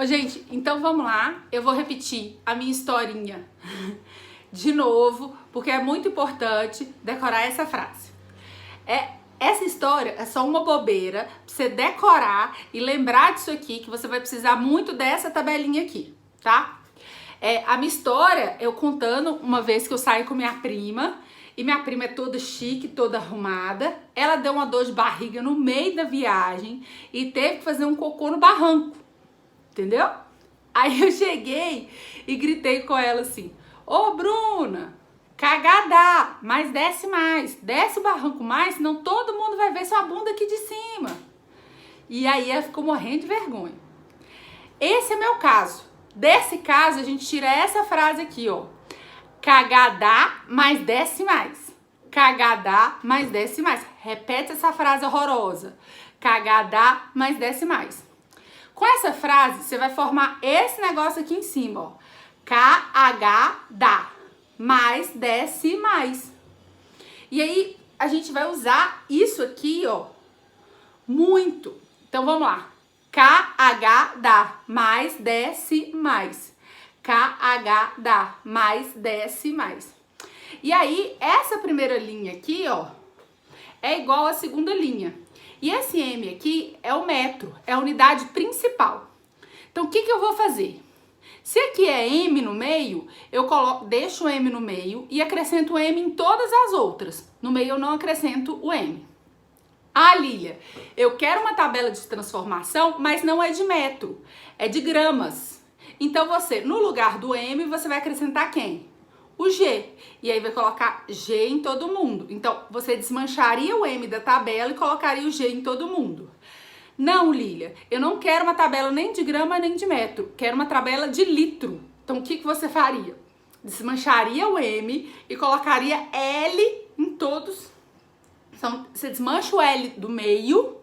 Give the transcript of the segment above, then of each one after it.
Gente, então vamos lá. Eu vou repetir a minha historinha de novo, porque é muito importante decorar essa frase. Essa história é só uma bobeira pra você decorar e lembrar disso aqui, que você vai precisar muito dessa tabelinha aqui, tá? A minha história, eu contando uma vez que eu saí com minha prima, e minha prima é toda chique, toda arrumada. Ela deu uma dor de barriga no meio da viagem e teve que fazer um cocô no barranco, entendeu? Aí eu cheguei e gritei com ela assim: ô Bruna, cagada, mas desce o barranco mais, senão todo mundo vai ver sua bunda aqui de cima. E aí ela ficou morrendo de vergonha. Esse é meu caso. Desse caso a gente tira essa frase aqui, ó: cagadá, mas desce mais. Cagadá, mas desce mais. Repete essa frase horrorosa: cagadá, mas desce mais. Com essa frase, você vai formar esse negócio aqui em cima, ó: K-H-Dá, mais desce mais. E aí, a gente vai usar isso aqui, ó, muito. Então, vamos lá. K-H-Dá, mais desce mais. K-H-Dá, mais desce mais. E aí, essa primeira linha aqui, ó, é igual à segunda linha. E esse M aqui é o metro, é a unidade principal. Então, o que eu vou fazer? Se aqui é M no meio, eu deixo o M no meio e acrescento o M em todas as outras. No meio eu não acrescento o M. Ah, Lília, eu quero uma tabela de transformação, mas não é de metro, é de gramas. Então você, no lugar do M, você vai acrescentar quem? O G. E aí vai colocar G em todo mundo. Então, você desmancharia o M da tabela e colocaria o G em todo mundo. Não, Lília, eu não quero uma tabela nem de grama nem de metro. Quero uma tabela de litro. Então, o que você faria? Desmancharia o M e colocaria L em todos. Então, você desmancha o L do meio,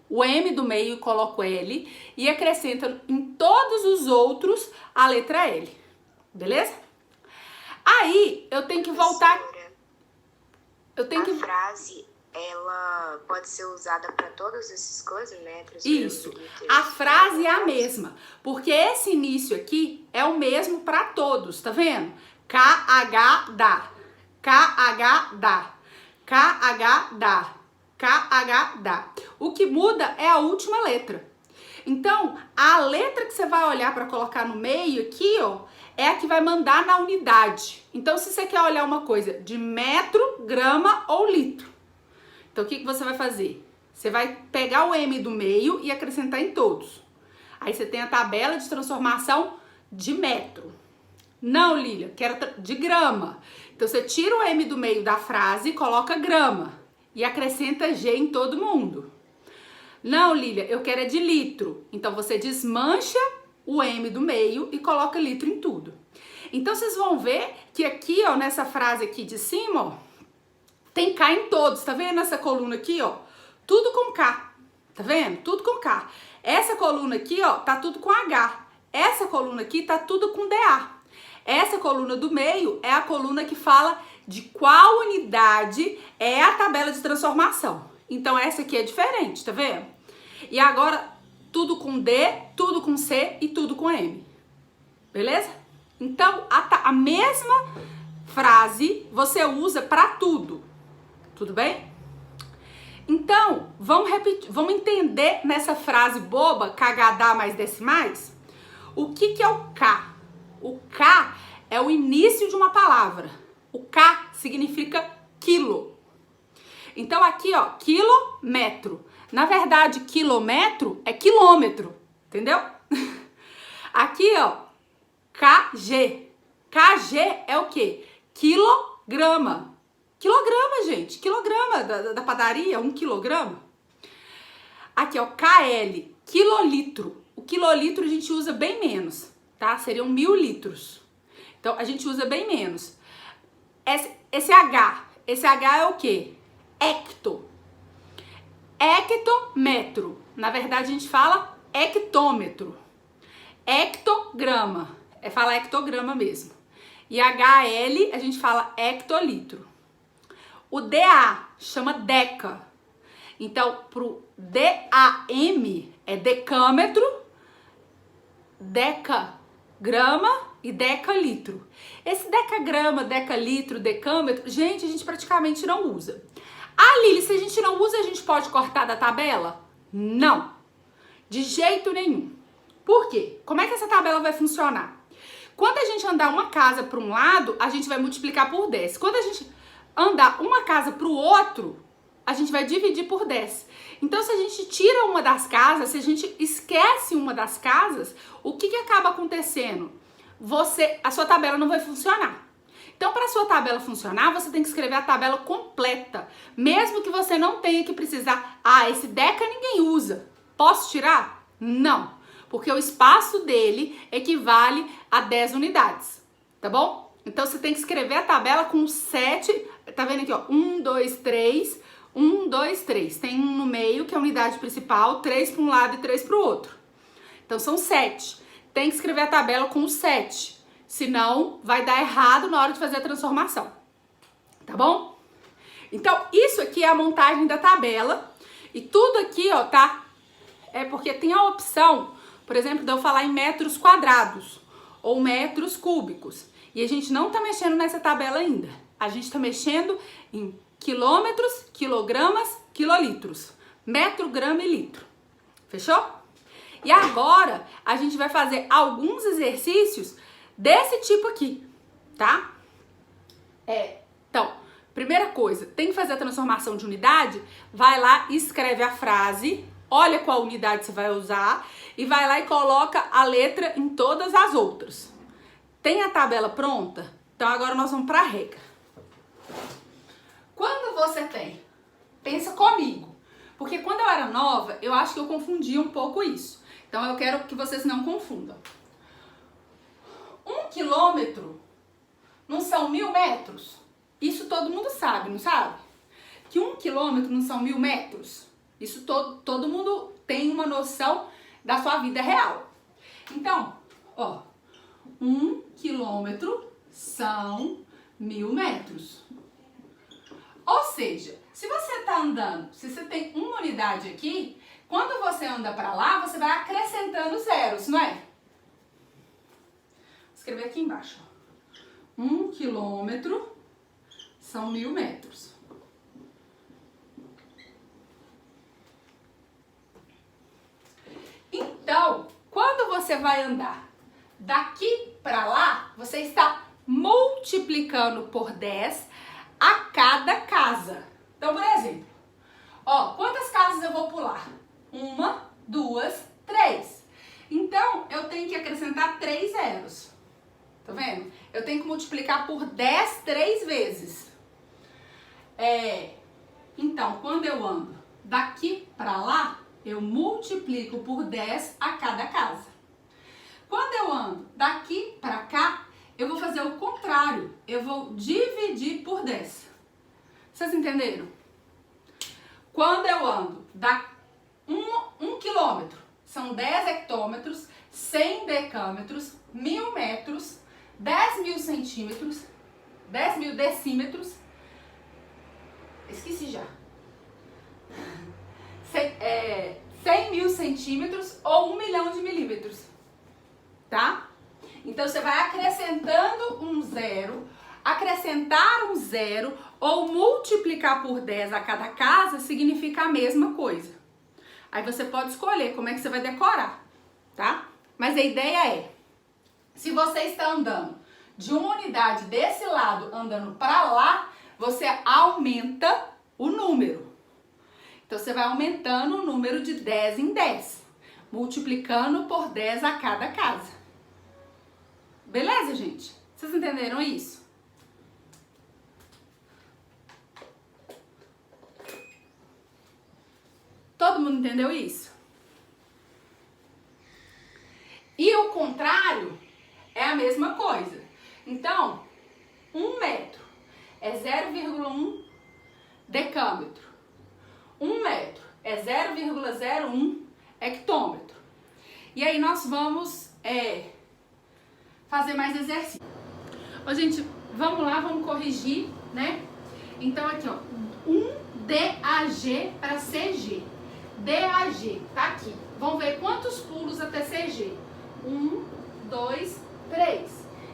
o M do meio e coloca o L e acrescenta em todos os outros a letra L. Beleza? Aí, eu tenho que voltar... A frase, ela pode ser usada para todas essas coisas, metros, Isso. litros, A frase é a mesma, porque esse início aqui é o mesmo para todos, tá vendo? K-H-Dá, K-H-Dá, K-H-Dá, K-H-Dá. O que muda é a última letra. Então, a letra que você vai olhar para colocar no meio aqui, ó, é a que vai mandar na unidade. Então, se você quer olhar uma coisa de metro, grama ou litro, então o que você vai fazer? Você vai pegar o M do meio e acrescentar em todos. Aí você tem a tabela de transformação de metro. Não, Lília, quero de grama. Então você tira o M do meio da frase e coloca grama. E acrescenta G em todo mundo. Não, Lília, eu quero é de litro. Então você desmancha o M do meio e coloca litro em tudo. Então vocês vão ver que aqui, ó, nessa frase aqui de cima, ó, tem K em todos. Tá vendo essa coluna aqui, ó? Tudo com K. Tá vendo? Tudo com K. Essa coluna aqui, ó, tá tudo com H. Essa coluna aqui tá tudo com DA. Essa coluna do meio é a coluna que fala de qual unidade é a tabela de transformação. Então essa aqui é diferente, tá vendo? E agora tudo com D, tudo com C e tudo com M. Beleza? Então a mesma frase você usa para tudo. Tudo bem? Então, vamos repetir, vamos entender nessa frase boba, cagadá mais desce mais, o que é o K? O K é o início de uma palavra. O K significa quilo. Então aqui, ó, quilômetro. Na verdade, quilômetro é quilômetro, entendeu? Aqui, ó, KG. KG é o quê? Quilograma. Quilograma, gente. Quilograma da padaria, 1 quilograma. Aqui, ó, KL, quilolitro. O quilolitro a gente usa bem menos, tá? Seriam 1000 litros. Então, a gente usa bem menos. Esse H é o quê? Hecto. Hectômetro. Na verdade, a gente fala hectômetro. Hectograma. Fala hectograma mesmo. E HL, a gente fala hectolitro. O DA chama deca. Então, pro DAM é decâmetro. decagrama e decalitro. Esse decagrama, decalitro, decâmetro, gente, a gente praticamente não usa. Ah, Lili, se a gente não usa, a gente pode cortar da tabela? Não, de jeito nenhum. Por quê? Como é que essa tabela vai funcionar? Quando a gente andar uma casa para um lado, a gente vai multiplicar por 10. Quando a gente andar uma casa para o outro, a gente vai dividir por 10. Então, se a gente tira uma das casas, se a gente esquece uma das casas, o que acaba acontecendo? A sua tabela não vai funcionar. Então, para a sua tabela funcionar, você tem que escrever a tabela completa. Mesmo que você não tenha que precisar, esse deca ninguém usa. Posso tirar? Não. Porque o espaço dele equivale a 10 unidades, tá bom? Então, você tem que escrever a tabela com 7, tá vendo aqui, ó, 1, 2, 3, 1, 2, 3. Tem um no meio, que é a unidade principal, 3 para um lado e 3 para o outro. Então, são 7. Tem que escrever a tabela com 7, senão vai dar errado na hora de fazer a transformação, tá bom? Então, isso aqui é a montagem da tabela, e tudo aqui, ó, tá? É porque tem a opção, por exemplo, de eu falar em metros quadrados ou metros cúbicos. E a gente não tá mexendo nessa tabela ainda. A gente tá mexendo em quilômetros, quilogramas, quilolitros. Metro, grama e litro. Fechou? E agora a gente vai fazer alguns exercícios desse tipo aqui, tá? Então, primeira coisa, tem que fazer a transformação de unidade? Vai lá e escreve a frase, olha qual unidade você vai usar e vai lá e coloca a letra em todas as outras. Tem a tabela pronta? Então agora nós vamos para a regra. Quando você tem, pensa comigo, porque quando eu era nova, eu acho que eu confundia um pouco isso. Então eu quero que vocês não confundam. 1 quilômetro não são 1000 metros? Isso todo mundo sabe, não sabe? Que 1 quilômetro não são 1000 metros? Isso todo mundo tem uma noção da sua vida real. Então, ó, 1 quilômetro são 1000 metros. Ou seja, se você tá andando, se você tem uma unidade aqui, quando você anda para lá, você vai acrescentando zeros, não é? Vou escrever aqui embaixo. 1 quilômetro são 1000 metros. Então, quando você vai andar daqui para lá, você está multiplicando por 10 a cada casa. Então, por exemplo, ó, quantas casas eu vou pular? 1, 2, 3. Então, eu tenho que acrescentar 3 zeros. Tá vendo? Eu tenho que multiplicar por 10 3 vezes. Então, quando eu ando daqui para lá, eu multiplico por 10 a cada casa. Quando eu ando daqui para cá, eu vou fazer o contrário. Eu vou dividir por 10. Vocês entenderam? Quando eu ando um quilômetro, são 10 hectômetros, 100 decâmetros, 1000 metros, 10.000 centímetros, 10.000 decímetros, esqueci já, 100.000 centímetros ou 1 milhão de milímetros, tá? Então, você vai acrescentando um zero, acrescentar um zero ou multiplicar por 10 a cada casa significa a mesma coisa. Aí você pode escolher como é que você vai decorar, tá? Mas a ideia é, se você está andando de uma unidade desse lado, andando para lá, você aumenta o número. Então, você vai aumentando o número de 10 em 10, multiplicando por 10 a cada casa. Beleza, gente? Vocês entenderam isso? Todo mundo entendeu isso? E o contrário é a mesma coisa. Então, 1 metro é 0,1 decâmetro. 1 metro é 0,01 hectômetro. E aí nós vamos fazer mais exercício. Ó, gente, vamos lá, vamos corrigir, né? Então aqui, ó, 1 DAG para CG. DAG, tá aqui. Vamos ver quantos pulos até CG. 1, 2, 3.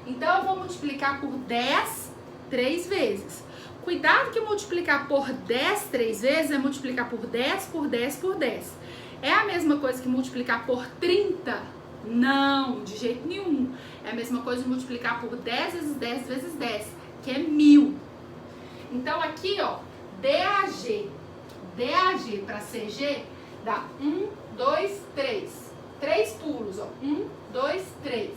Então, eu vou multiplicar por 10 3 vezes. Cuidado que multiplicar por 10 3 vezes é multiplicar por 10, por 10, por 10. É a mesma coisa que multiplicar por 30? Não, de jeito nenhum. É a mesma coisa de multiplicar por 10 vezes 10 vezes 10, que é 1000. Então, aqui, ó, DAG para CG dá 1, 2, 3. 3 pulos, ó. 1, 2, 3.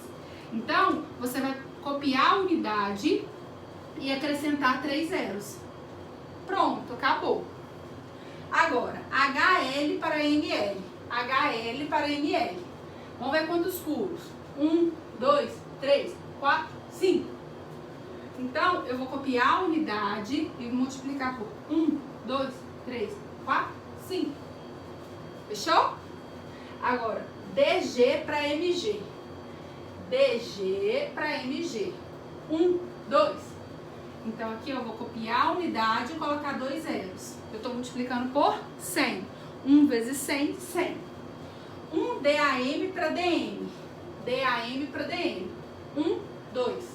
Então, você vai copiar a unidade e acrescentar 3 zeros. Pronto, acabou. Agora, HL para ML. HL para ML. Vamos ver quantos pulos. 1, 2, 3, 4, 5. Então, eu vou copiar a unidade e multiplicar por 1, 2, 3, 4, 5. Fechou? Agora, DG para MG. DG para MG. 1, 2. Então, aqui eu vou copiar a unidade e colocar 2 zeros. Eu estou multiplicando por 100. 1 vezes 100, 100. 1 DAM para DM. DAM para DM. 1, 2.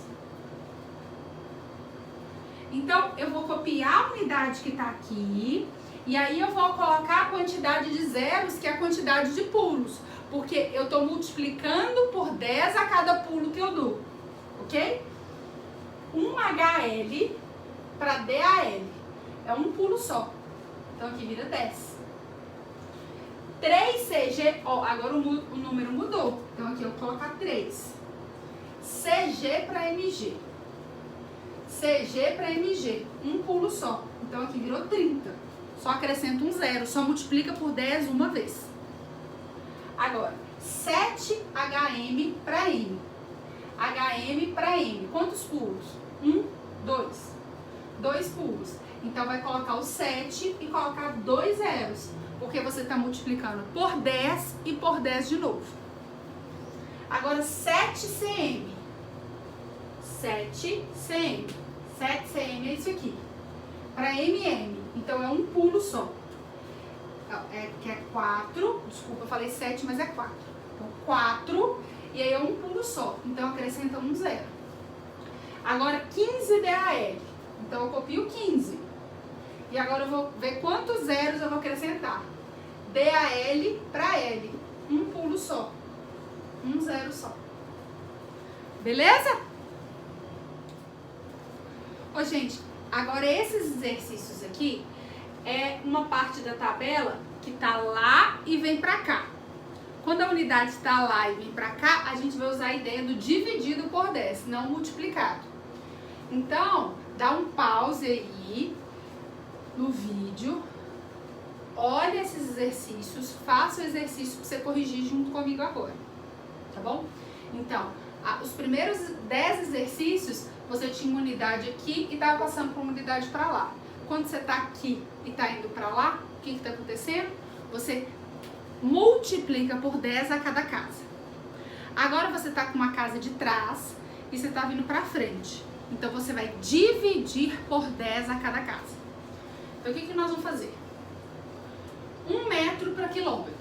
Então, eu vou copiar a unidade que está aqui. E aí, eu vou colocar a quantidade de zeros, que é a quantidade de pulos. Porque eu estou multiplicando por 10 a cada pulo que eu dou. Ok? 1 HL para DAL. É um pulo só. Então, aqui vira 10. 3 CG, ó, agora o número mudou. Então, aqui eu vou colocar 3. CG para MG. CG para MG. Um pulo só. Então, aqui virou 30. Só acrescenta um zero. Só multiplica por 10 uma vez. Agora, 7 HM para M. HM para M. Quantos pulos? 1, 2. 2 pulos. Então, vai colocar o 7 e colocar 2 zeros. Porque você está multiplicando por 10 e por 10 de novo. Agora, 7 CM. 7 CM. 7 CM é isso aqui. Para MM. Então, é um pulo só. Que é 4. Desculpa, eu falei 7, mas é 4. Então, 4. E aí é um pulo só. Então, acrescenta um zero. Agora, 15 DAL. Então, eu copio 15. E agora eu vou ver quantos zeros eu vou acrescentar. DAL para L. Um pulo só. Um zero só. Beleza? Ô, gente, agora esses exercícios aqui é uma parte da tabela que tá lá e vem pra cá. Quando a unidade está lá e vem pra cá, a gente vai usar a ideia do dividido por 10, não multiplicado. Então, dá um pause aí no vídeo, olha esses exercícios, faça o exercício para você corrigir junto comigo agora, tá bom? Então, os primeiros 10 exercícios, você tinha uma unidade aqui e estava passando por uma unidade para lá. Quando você está aqui e está indo para lá, o que está acontecendo? Você multiplica por 10 a cada casa. Agora você está com uma casa de trás e você está vindo para frente. Então, você vai dividir por 10 a cada casa. Então, o que nós vamos fazer? 1 metro para quilômetro.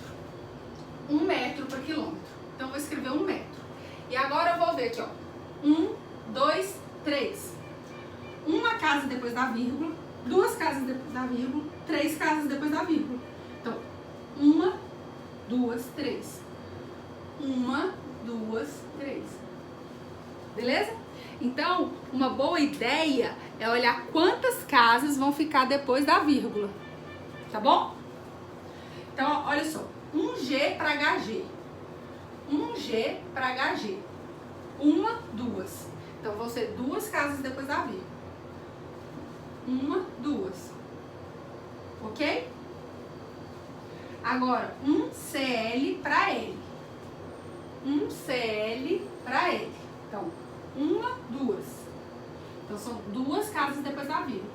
1 metro para quilômetro. Então, eu vou escrever 1 metro. E agora eu vou ver aqui, ó. 1, 2, 3. Uma casa depois da vírgula. 2 casas depois da vírgula. 3 casas depois da vírgula. Então, 1, 2, 3. 1, 2, 3. Beleza? Então, uma boa ideia é olhar quantas casas vão ficar depois da vírgula. Tá bom? Então, olha só. 1G para HG. 1G para HG. 1, 2. Então, vão ser 2 casas depois da vírgula. 1, 2. Ok? Agora, 1CL para L. 1CL para L. Então, 1, 2. Então, são 2 casas depois da vírgula.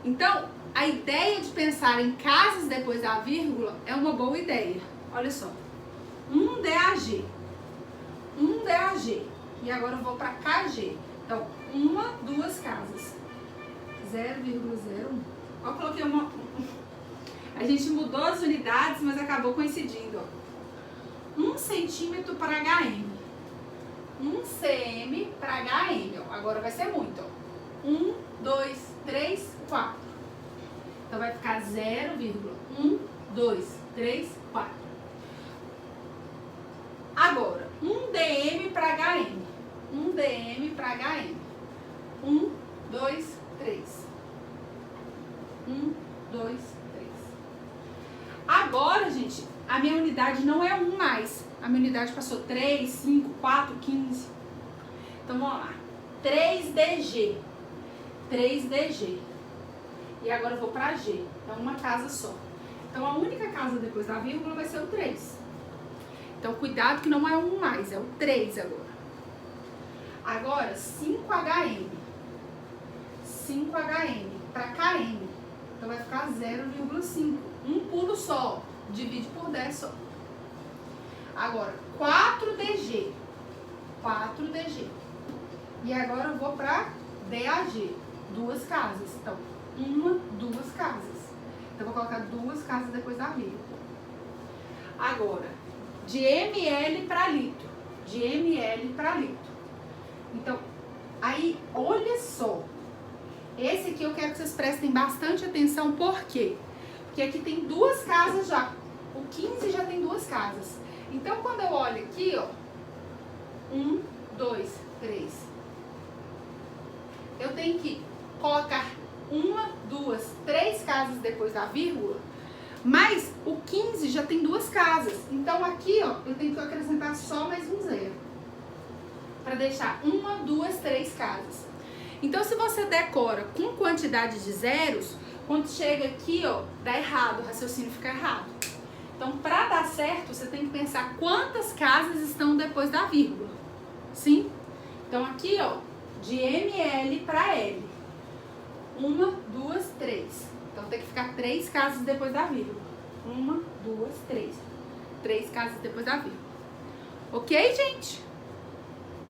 Então, a ideia de pensar em casas depois da vírgula é uma boa ideia. Olha só. 1 DAG. 1 DAG. E agora eu vou para KG. Então, 1, 2 casas. 0,01. Eu coloquei uma... A gente mudou as unidades, mas acabou coincidindo. Ó. 1 centímetro para HM. 1 cm para HM, ó. Agora vai ser muito, ó. 1, 2, 3, 4. Então vai ficar 0,1, 2, 3, 4. Agora, 1 dm para HM. 1 dm para HM. 1, 2, 3. 1, 2, 3. Agora, gente, a minha unidade não é 1 mais. A minha unidade passou 3, 5, 4, 15. Então, vamos lá. 3DG. 3DG. E agora eu vou para G. É uma casa só. Então, a única casa depois da vírgula vai ser o 3. Então, cuidado que não é 1 mais, é o 3 agora. Agora, 5HM. 5HM para KM. Então, vai ficar 0,5. Um pulo só. Divide por 10 só. Agora, 4DG. 4DG. E agora eu vou para DAG. 2 casas. Então, 1, 2 casas. Então, eu vou colocar 2 casas depois da vírgula. Agora, de ml para litro. De ml para litro. Então, aí, olha só. Esse aqui eu quero que vocês prestem bastante atenção. Por quê? Porque aqui tem 2 casas já. O 15 já tem 2 casas. Então, quando eu olho aqui, ó. 1, 2, 3. Eu tenho que colocar 1, 2, 3 casas depois da vírgula. Mas o 15 já tem 2 casas. Então, aqui, ó, eu tenho que acrescentar só mais um 0. Para deixar 1, 2, 3 casas. Então, se você decora com quantidade de zeros, quando chega aqui, ó, dá errado, o raciocínio fica errado. Então, para dar certo, você tem que pensar quantas casas estão depois da vírgula. Sim? Então, aqui, ó, de ml para L. 1, 2, 3. Então, tem que ficar 3 casas depois da vírgula. 1, 2, 3. 3 casas depois da vírgula. Ok, gente?